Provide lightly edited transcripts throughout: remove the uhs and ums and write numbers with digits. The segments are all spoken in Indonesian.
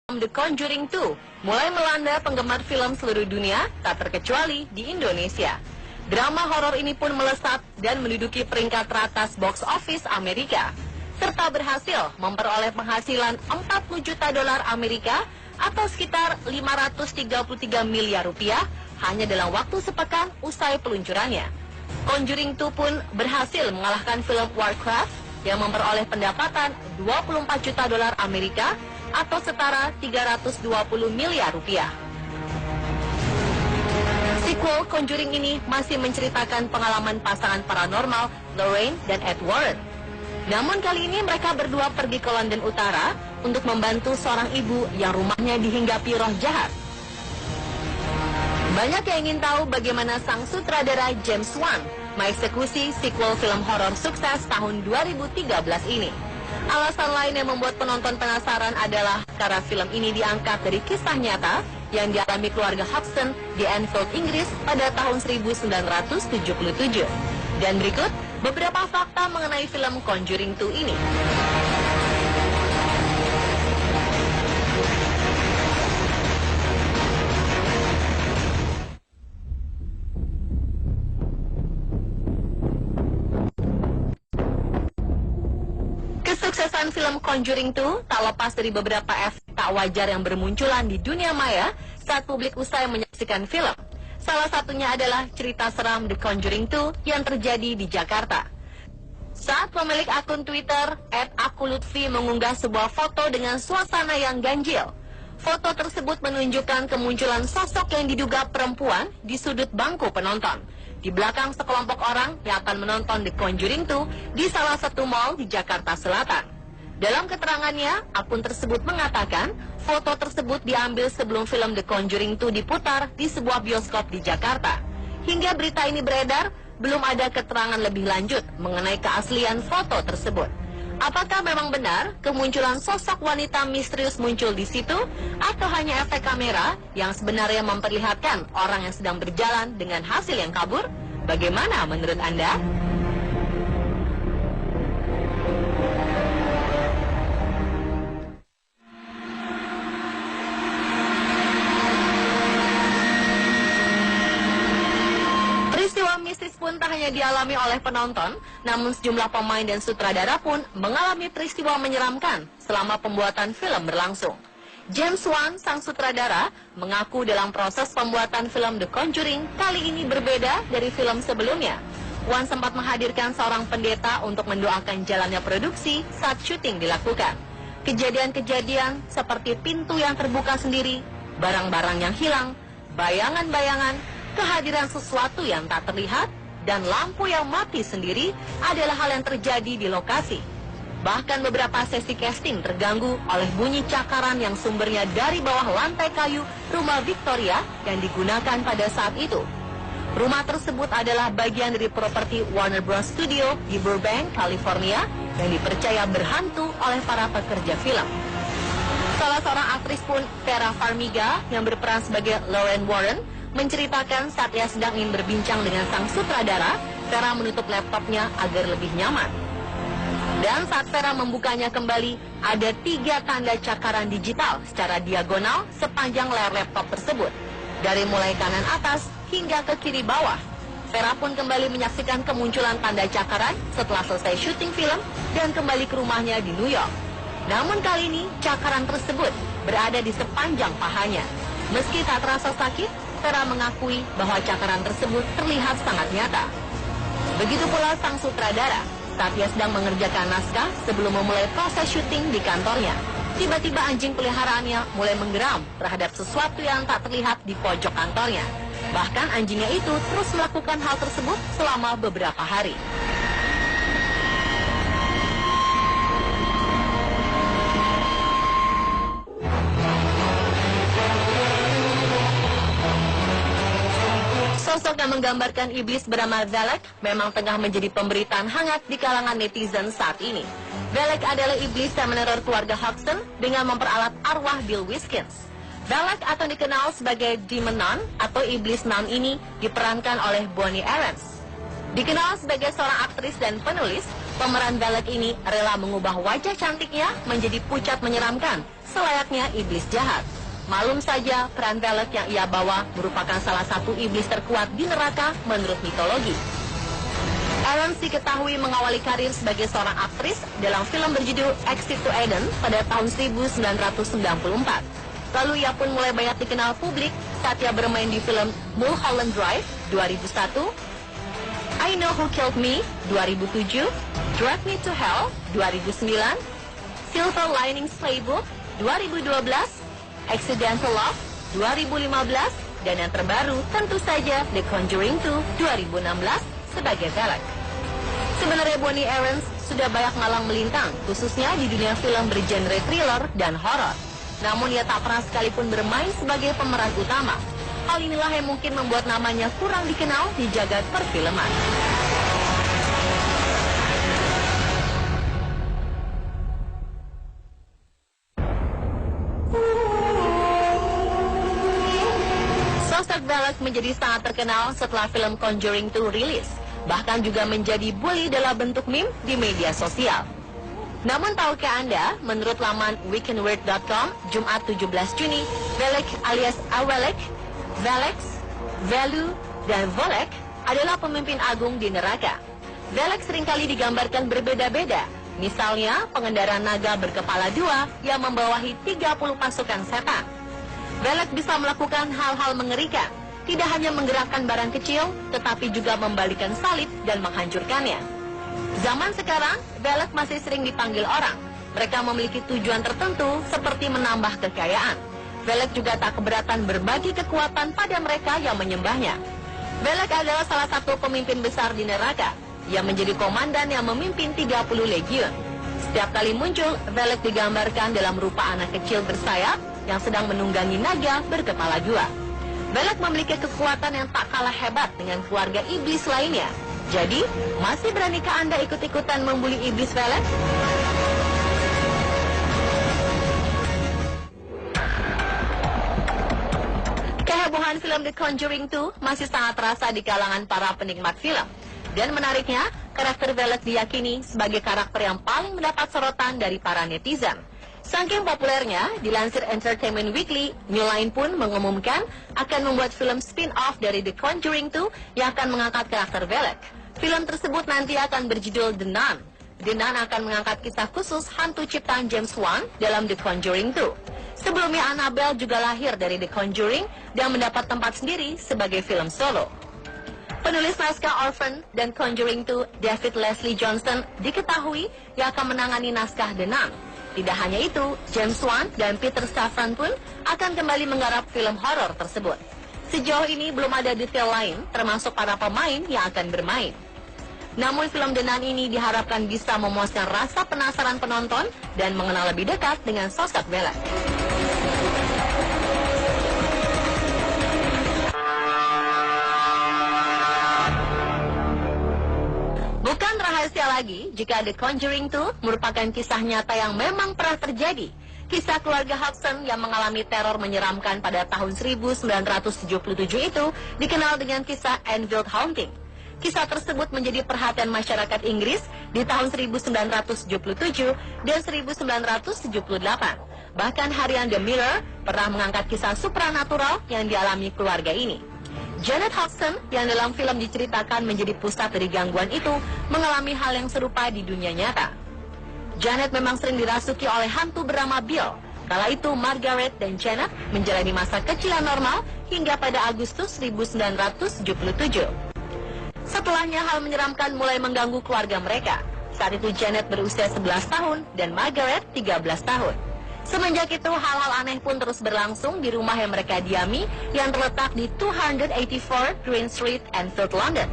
The Conjuring 2 mulai melanda penggemar film seluruh dunia, tak terkecuali di Indonesia. Drama horor ini pun melesat dan menduduki peringkat teratas box office Amerika, serta berhasil memperoleh penghasilan 40 juta dolar Amerika atau sekitar 533 miliar rupiah hanya dalam waktu sepekan usai peluncurannya. Conjuring 2 pun berhasil mengalahkan film Warcraft yang memperoleh pendapatan 24 juta dolar Amerika atau setara 320 miliar rupiah. Sequel Conjuring ini masih menceritakan pengalaman pasangan paranormal Lorraine dan Ed Warren. Namun kali ini mereka berdua pergi ke London Utara untuk membantu seorang ibu yang rumahnya dihinggapi roh jahat. Banyak yang ingin tahu bagaimana sang sutradara James Wan mengeksekusi sequel film horor sukses tahun 2013 ini. Alasan lain yang membuat penonton penasaran adalah karena film ini diangkat dari kisah nyata yang dialami keluarga Hobson di Enfield, Inggris pada tahun 1977. Dan berikut beberapa fakta mengenai film Conjuring 2 ini. Kesuksesan film Conjuring 2 tak lepas dari beberapa efek tak wajar yang bermunculan di dunia maya saat publik usai menyaksikan film. Salah satunya adalah cerita seram The Conjuring 2 yang terjadi di Jakarta. Saat pemilik akun Twitter @akulutfi mengunggah sebuah foto dengan suasana yang ganjil. Foto tersebut menunjukkan kemunculan sosok yang diduga perempuan di sudut bangku penonton, di belakang sekelompok orang yang akan menonton The Conjuring 2 di salah satu mall di Jakarta Selatan. Dalam keterangannya, akun tersebut mengatakan foto tersebut diambil sebelum film The Conjuring 2 diputar di sebuah bioskop di Jakarta. Hingga berita ini beredar, belum ada keterangan lebih lanjut mengenai keaslian foto tersebut. Apakah memang benar kemunculan sosok wanita misterius muncul di situ, atau hanya efek kamera yang sebenarnya memperlihatkan orang yang sedang berjalan dengan hasil yang kabur? Bagaimana menurut Anda? Peristiwa mistis pun tak hanya dialami oleh penonton, namun sejumlah pemain dan sutradara pun mengalami peristiwa menyeramkan selama pembuatan film berlangsung. James Wan, sang sutradara, mengaku dalam proses pembuatan film The Conjuring kali ini berbeda dari film sebelumnya. Wan sempat menghadirkan seorang pendeta untuk mendoakan jalannya produksi saat syuting dilakukan. Kejadian-kejadian seperti pintu yang terbuka sendiri, barang-barang yang hilang, bayangan-bayangan, kehadiran sesuatu yang tak terlihat, dan lampu yang mati sendiri adalah hal yang terjadi di lokasi. Bahkan beberapa sesi casting terganggu oleh bunyi cakaran yang sumbernya dari bawah lantai kayu rumah Victoria yang digunakan pada saat itu. Rumah tersebut adalah bagian dari properti Warner Bros. Studio di Burbank, California, yang dipercaya berhantu oleh para pekerja film. Salah seorang aktris pun, Vera Farmiga, yang berperan sebagai Lorraine Warren, menceritakan saat ia sedang ingin berbincang dengan sang sutradara, Vera menutup laptopnya agar lebih nyaman. Dan saat Vera membukanya kembali, ada 3 tanda cakaran digital secara diagonal sepanjang layar laptop tersebut, dari mulai kanan atas hingga ke kiri bawah. Vera pun kembali menyaksikan kemunculan tanda cakaran setelah selesai syuting film dan kembali ke rumahnya di New York. Namun kali ini, cakaran tersebut berada di sepanjang pahanya. Meski tak terasa sakit, Vera mengakui bahwa cakaran tersebut terlihat sangat nyata. Begitu pula sang sutradara, saat ia sedang mengerjakan naskah sebelum memulai proses syuting di kantornya. Tiba-tiba anjing peliharaannya mulai menggeram terhadap sesuatu yang tak terlihat di pojok kantornya. Bahkan anjingnya itu terus melakukan hal tersebut selama beberapa hari. Sosok yang menggambarkan iblis bernama Valak memang tengah menjadi pemberitaan hangat di kalangan netizen saat ini. Valak adalah iblis yang meneror keluarga Hobson dengan memperalat arwah Bill Whiskins. Valak atau dikenal sebagai Demon Nun atau iblis nun ini diperankan oleh Bonnie Aarons. Dikenal sebagai seorang aktris dan penulis, Pemeran Valak ini rela mengubah wajah cantiknya menjadi pucat menyeramkan, selayaknya iblis jahat. Malum saja, peran Valak yang ia bawa merupakan salah satu iblis terkuat di neraka menurut mitologi. Aarons diketahui mengawali karir sebagai seorang aktris dalam film berjudul Exit to Eden pada tahun 1994. Lalu ia pun mulai banyak dikenal publik saat ia bermain di film Mulholland Drive 2001, I Know Who Killed Me 2007, Drag Me to Hell 2009, Silver Linings Playbook 2012, Accidental Love 2015, dan yang terbaru tentu saja The Conjuring 2 2016 sebagai Valak. Sebenarnya Bonnie Aarons sudah banyak ngalang melintang, khususnya di dunia film bergenre thriller dan horor. Namun ia tak pernah sekalipun bermain sebagai pemeran utama. Hal inilah yang mungkin membuat namanya kurang dikenal di jagat perfilman. Sosok Valak menjadi sangat terkenal setelah film Conjuring 2 rilis, bahkan juga menjadi bully dalam bentuk meme di media sosial. Namun tahukah Anda, menurut laman weekendword.com, Jumat 17 Juni, Valak alias Awalek, Valex, Velu, dan Volek adalah pemimpin agung di neraka. Valak seringkali digambarkan berbeda-beda, misalnya pengendara naga berkepala dua yang membawahi 30 pasukan setan. Valak bisa melakukan hal-hal mengerikan, tidak hanya menggerakkan barang kecil, tetapi juga membalikan salib dan menghancurkannya. Zaman sekarang, Valak masih sering dipanggil orang. Mereka memiliki tujuan tertentu, seperti menambah kekayaan. Valak juga tak keberatan berbagi kekuatan pada mereka yang menyembahnya. Valak adalah salah satu pemimpin besar di neraka. Ia menjadi komandan yang memimpin 30 legiun. Setiap kali muncul, Valak digambarkan dalam rupa anak kecil bersayap yang sedang menunggangi naga berkepala dua. Valak memiliki kekuatan yang tak kalah hebat dengan keluarga iblis lainnya. Jadi, masih beranikah Anda ikut-ikutan membuli iblis Valak? Kehebohan film The Conjuring 2 masih sangat terasa di kalangan para penikmat film. Dan menariknya, karakter Valak diyakini sebagai karakter yang paling mendapat sorotan dari para netizen. Saking populernya, dilansir Entertainment Weekly, New Line pun mengumumkan akan membuat film spin-off dari The Conjuring 2 yang akan mengangkat karakter Valak. Film tersebut nanti akan berjudul The Nun. The Nun akan mengangkat kisah khusus hantu ciptaan James Wan dalam The Conjuring 2. Sebelumnya Annabelle juga lahir dari The Conjuring dan mendapat tempat sendiri sebagai film solo. Penulis naskah Orphan dan Conjuring 2, David Leslie Johnson, diketahui yang akan menangani naskah The Nun. Tidak hanya itu, James Wan dan Peter Safran pun akan kembali menggarap film horor tersebut. Sejauh ini belum ada detail lain, termasuk para pemain yang akan bermain. Namun film The Nun ini diharapkan bisa memuaskan rasa penasaran penonton dan mengenal lebih dekat dengan sosok Valak. Bukan rahasia lagi jika The Conjuring 2 merupakan kisah nyata yang memang pernah terjadi. Kisah keluarga Hudson yang mengalami teror menyeramkan pada tahun 1977 itu dikenal dengan kisah Enfield Haunting. Kisah tersebut menjadi perhatian masyarakat Inggris di tahun 1977 dan 1978. Bahkan harian The Mirror pernah mengangkat kisah supranatural yang dialami keluarga ini. Janet Hudson yang dalam film diceritakan menjadi pusat dari gangguan itu mengalami hal yang serupa di dunia nyata. Janet memang sering dirasuki oleh hantu bernama Bill. Kala itu Margaret dan Janet menjalani masa kecil yang normal hingga pada Agustus 1977. Setelahnya hal menyeramkan mulai mengganggu keluarga mereka. Saat itu Janet berusia 11 tahun dan Margaret 13 tahun. Semenjak itu hal-hal aneh pun terus berlangsung di rumah yang mereka diami yang terletak di 284 Green Street, Enfield, London.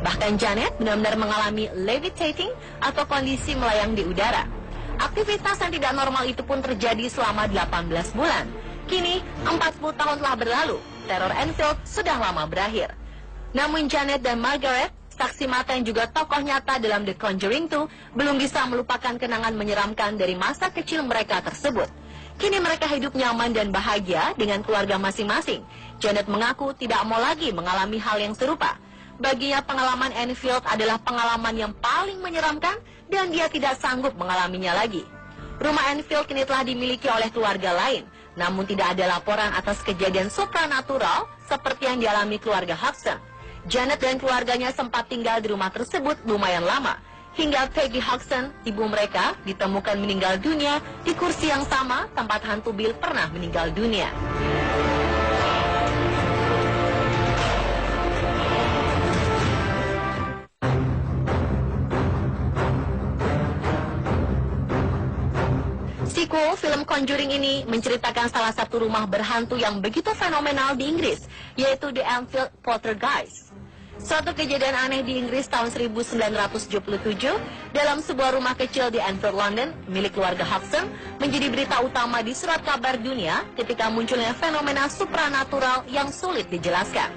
Bahkan Janet benar-benar mengalami levitating atau kondisi melayang di udara. Aktivitas yang tidak normal itu pun terjadi selama 18 bulan. Kini 40 tahun telah berlalu, teror Enfield sudah lama berakhir. Namun Janet dan Margaret, saksi mata yang juga tokoh nyata dalam The Conjuring 2, belum bisa melupakan kenangan menyeramkan dari masa kecil mereka tersebut. Kini mereka hidup nyaman dan bahagia dengan keluarga masing-masing. Janet mengaku tidak mau lagi mengalami hal yang serupa. Baginya pengalaman Enfield adalah pengalaman yang paling menyeramkan dan dia tidak sanggup mengalaminya lagi. Rumah Enfield kini telah dimiliki oleh keluarga lain, namun tidak ada laporan atas kejadian supranatural seperti yang dialami keluarga Hodgson. Janet dan keluarganya sempat tinggal di rumah tersebut lumayan lama, hingga Peggy Hodgson, ibu mereka, ditemukan meninggal dunia di kursi yang sama tempat hantu Bill pernah meninggal dunia. Sequel film Conjuring ini menceritakan salah satu rumah berhantu yang begitu fenomenal di Inggris, yaitu The Enfield Poltergeist. Suatu kejadian aneh di Inggris tahun 1977, dalam sebuah rumah kecil di Enfield, London, milik keluarga Hodgson, menjadi berita utama di surat kabar dunia ketika munculnya fenomena supranatural yang sulit dijelaskan.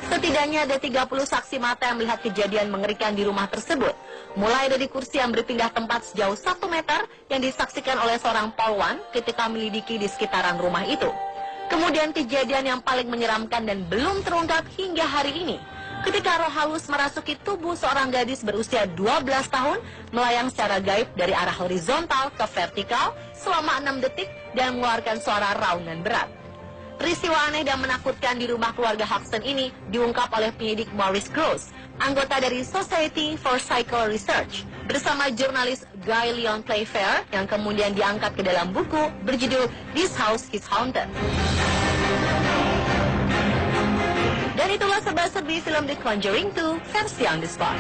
Setidaknya ada 30 saksi mata yang melihat kejadian mengerikan di rumah tersebut, mulai dari kursi yang berpindah tempat sejauh 1 meter yang disaksikan oleh seorang polwan ketika melidiki di sekitaran rumah itu. Kemudian kejadian yang paling menyeramkan dan belum terungkap hingga hari ini, ketika roh halus merasuki tubuh seorang gadis berusia 12 tahun melayang secara gaib dari arah horizontal ke vertikal selama 6 detik dan mengeluarkan suara raungan berat. Peristiwa aneh dan menakutkan di rumah keluarga Hodgson ini diungkap oleh penyidik Maurice Gross, anggota dari Society for Psychical Research, bersama jurnalis Guy Lyon Playfair yang kemudian diangkat ke dalam buku berjudul This House is Haunted. Dan itulah serba-serbi film The Conjuring 2 versi on the spot.